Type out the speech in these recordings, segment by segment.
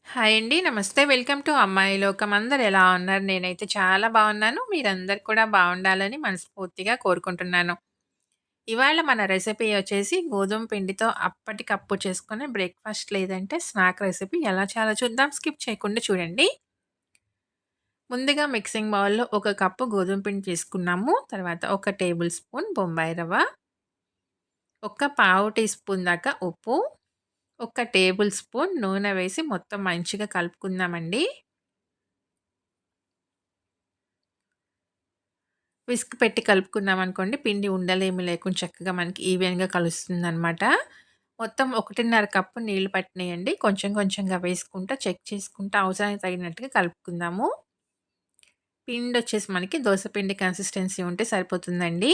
Hi అండి. నమస్తే. Welcome to అమ్మాయి లోకం. అందరూ ఎలా ఉన్నారు? నేనైతే చాలా బాగున్నాను. మీరందరూ కూడా బాగుండాలని మనస్ఫూర్తిగా కోరుకుంటున్నాను. ఇవాళ మన రెసిపీ వచ్చేసి గోధుమ పిండితో అప్పటికప్పుడు చేసుకునే బ్రేక్‌ఫాస్ట్ లేదంటే స్నాక్ రెసిపీ ఎలా చేయాలో చూద్దాం. స్కిప్ చేయకుండా చూడండి. ముందుగా మిక్సింగ్ బౌల్‌లో ఒక కప్పు గోధుమ పిండి తీసుకున్నాము. తర్వాత ఒక టేబుల్ స్పూన్ బొంబాయి రవ్వ, ఒక పావు టీ స్పూన్ దాకా ఉప్పు, ఒక టేబుల్ స్పూన్ నూనె వేసి మొత్తం మంచిగా కలుపుకుందామండి. విస్క్ పెట్టి కలుపుకున్నామనుకోండి పిండి ఉండలేమి లేకుండా చక్కగా మనకి ఈవెన్‌గా కలుస్తుందనమాట. మొత్తం 1:30 కప్పు నీళ్లు పట్టినాయండి. కొంచెం కొంచెంగా వేసుకుంటా చెక్ చేసుకుంటా అవసరానికి తగినట్టుగా కలుపుకుందాము. పిండొచ్చేసి మనకి దోస పిండి కన్సిస్టెన్సీ ఉంటే సరిపోతుందండి.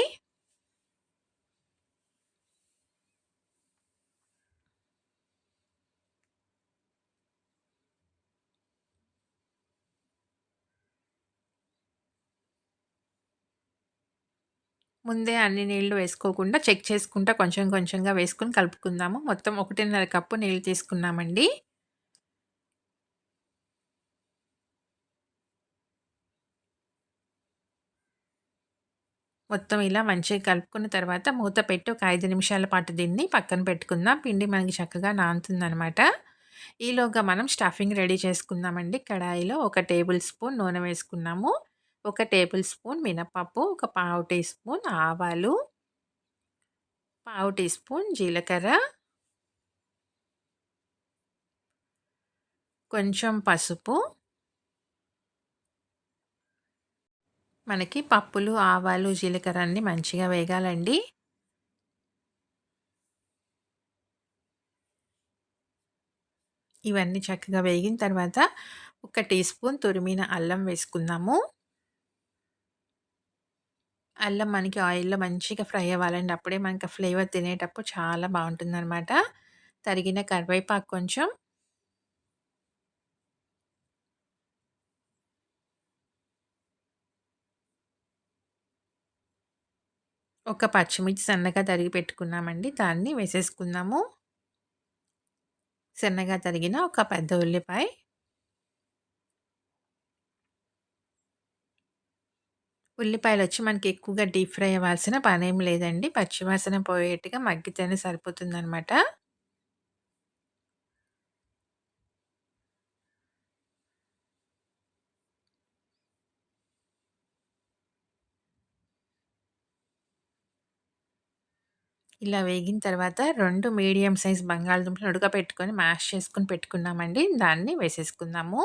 ముందే అన్ని నీళ్లు వేసుకోకుండా చెక్ చేసుకుంటా కొంచెం కొంచెంగా వేసుకొని కలుపుకుందాము. మొత్తం 1:30 కప్పు నీళ్లు తీసుకున్నామండి. మొత్తం ఇలా మంచిగా కలుపుకున్న తర్వాత మూత పెట్టి ఒక 5 నిమిషాల పాటు దీన్ని పక్కన పెట్టుకుందాం. పిండి మనకి చక్కగా నానుతుందనమాట. ఈలోగా మనం స్టఫింగ్ రెడీ చేసుకుందామండి. కడాయిలో ఒక టేబుల్ స్పూన్ నూనె వేసుకున్నాము. ఒక టేబుల్ స్పూన్ మినపప్పు, ఒక పావు టీ స్పూన్ ఆవాలు, పావు టీ స్పూన్ జీలకర్ర, కొంచెం పసుపు. మనకి పప్పులు, ఆవాలు, జీలకర్ర అన్నీ మంచిగా వేగాలండి. ఇవన్నీ చక్కగా వేగిన తర్వాత ఒక టీ స్పూన్ తురిమిన అల్లం వేసుకుందాము. అల్లం మనకి ఆయిల్‌లో మంచిగా ఫ్రై అవ్వాలండి. అప్పుడే మనకి ఆ ఫ్లేవర్ తినేటప్పుడు చాలా బావుంటుందనమాట. తరిగిన కరివేపాకు కొంచెం, ఒక పచ్చిమిర్చి సన్నగా తరిగి పెట్టుకున్నామండి. దాన్ని వేసేసుకుందాము. సన్నగా తరిగిన ఒక పెద్ద ఉల్లిపాయ, ఉల్లిపాయలొచ్చి మనకి ఎక్కువగా డీప్ ఫ్రై అవ్వాల్సిన పనేం లేదండి. పచ్చివాసన పోయేట్టుగా మగ్గితేనే సరిపోతుందనమాట. ఇలా వేగిన తర్వాత 2 మీడియం సైజ్ బంగాళదుంపలను ఉడకపెట్టుకొని మ్యాష్ చేసుకొని పెట్టుకున్నామండి. దాన్ని వేసేసుకుందాము.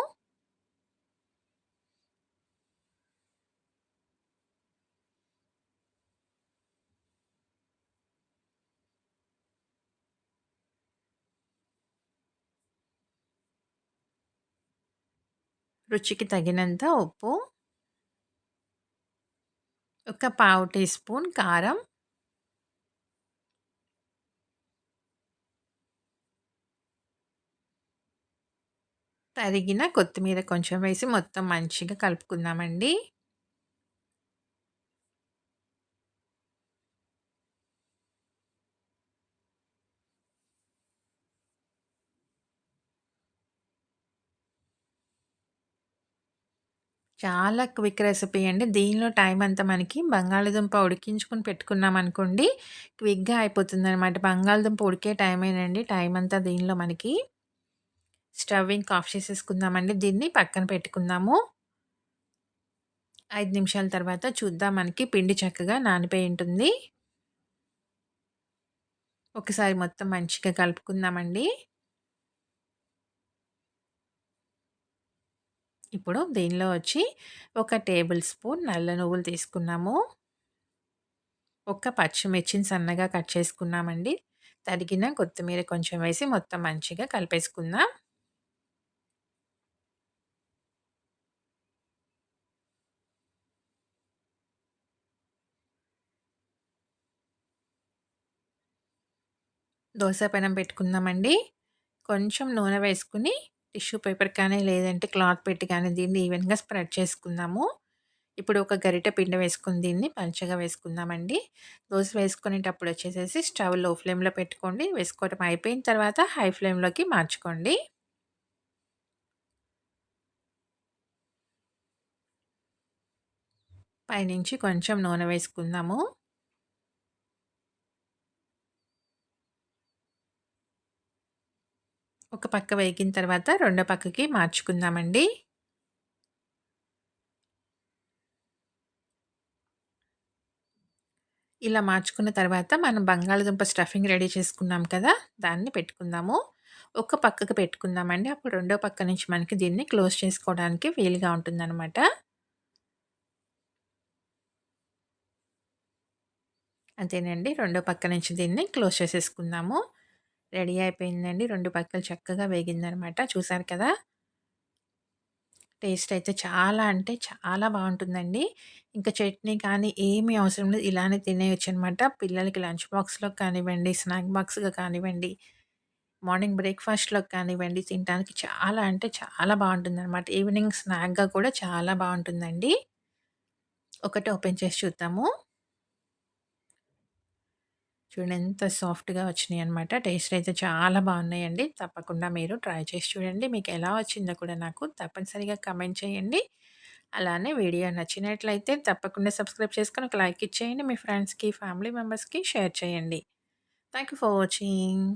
రుచికి తగినంత ఉప్పు, ఒక పావు టీ స్పూన్ కారం, తరిగిన కొత్తిమీర కొంచెం వేసి మొత్తం మంచిగా కలుపుకుందామండి. చాలా క్విక్ రెసిపీ అండి. దీనిలో టైం అంతా మనకి బంగాళాదుంప ఉడికించుకొని పెట్టుకున్నామనుకోండి, క్విక్‌గా అయిపోతుందనమాట. బంగాళదుంప ఉడికే టైమేనండి. టైం అంతా దీనిలో మనకి. స్టవ్ ఇంక ఆఫ్ చేసేసుకుందామండి. దీన్ని పక్కన పెట్టుకుందాము. 5 నిమిషాల తర్వాత చూద్దాం మనకి పిండి చక్కగా నానిపోయి ఉంటుంది. ఒకసారి మొత్తం మంచిగా కలుపుకుందామండి. ఇప్పుడు దీనిలో వచ్చి ఒక టేబుల్ స్పూన్ నల్ల నువ్వులు తీసుకున్నాము. ఒక పచ్చిమిర్చిని సన్నగా కట్ చేసుకున్నామండి. తరిగిన కొత్తిమీర కొంచెం వేసి మొత్తం మంచిగా కలిపేసుకుందాం. దోస పెనం పెట్టుకుందామండి. కొంచెం నూనె వేసుకొని టిష్యూ పేపర్ కానీ, లేదంటే క్లాత్ పెట్టి కానీ దీన్ని ఈవెన్‌గా స్ప్రెడ్ చేసుకుందాము. ఇప్పుడు ఒక గరిటె పిండి వేసుకొని దీన్ని పల్చగా వేసుకుందామండి. దోస వేసుకునేటప్పుడు వచ్చేసేసి స్టవ్ లో ఫ్లేమ్‌లో పెట్టుకోండి. వేసుకోవటం అయిపోయిన తర్వాత హై ఫ్లేమ్‌లోకి మార్చుకోండి. పైనుంచి కొంచెం నూనె వేసుకుందాము. ఒక పక్క వేగిన తర్వాత రెండో పక్కకి మార్చుకుందామండి. ఇలా మార్చుకున్న తర్వాత మనం బంగాళదుంప స్టఫింగ్ రెడీ చేసుకున్నాం కదా! దాన్ని పెట్టుకుందాము. ఒక పక్కకి పెట్టుకుందామండి. అప్పుడు రెండో పక్క నుంచి మనకి దీన్ని క్లోజ్ చేసుకోవడానికి వీలుగా ఉంటుందనమాట. అంతేనండి. రెండో పక్క నుంచి దీన్ని క్లోజ్ చేసేసుకుందాము. రెడీ అయిపోయిందండి. 2 పక్కలు చక్కగా వేగిందనమాట. చూసారు కదా! టేస్ట్ అయితే చాలా అంటే చాలా బావుంటుందండి. ఇంకా చట్నీ కానీ ఏమి అవసరం లేదు. ఇలానే తినేయొచ్చనమాట. పిల్లలకి లంచ్ బాక్స్‌లోకి కానివ్వండి, స్నాక్ బాక్స్‌గా కానివ్వండి, మార్నింగ్ బ్రేక్‌ఫాస్ట్‌లోకి కానివ్వండి, తినటానికి చాలా అంటే చాలా బావుంటుందనమాట. ఈవినింగ్ స్నాక్‌గా కూడా చాలా బావుంటుందండి. ఒకటి ఓపెన్ చేసి చూద్దాము. చూడండి ఎంత సాఫ్ట్‌గా వచ్చినాయన్నమాట. టేస్ట్ అయితే చాలా బావున్నాయండి. తప్పకుండా మీరు ట్రై చేసి చూడండి. మీకు ఎలా వచ్చిందో కూడా నాకు తప్పనిసరిగా కామెంట్ చేయండి. అలానే వీడియో నచ్చినట్లయితే తప్పకుండా సబ్స్క్రైబ్ చేసుకొని ఒక లైక్ ఇచ్చేయండి. మీ ఫ్రెండ్స్‌కి, ఫ్యామిలీ మెంబర్స్‌కి షేర్ చేయండి. Thank you for watching.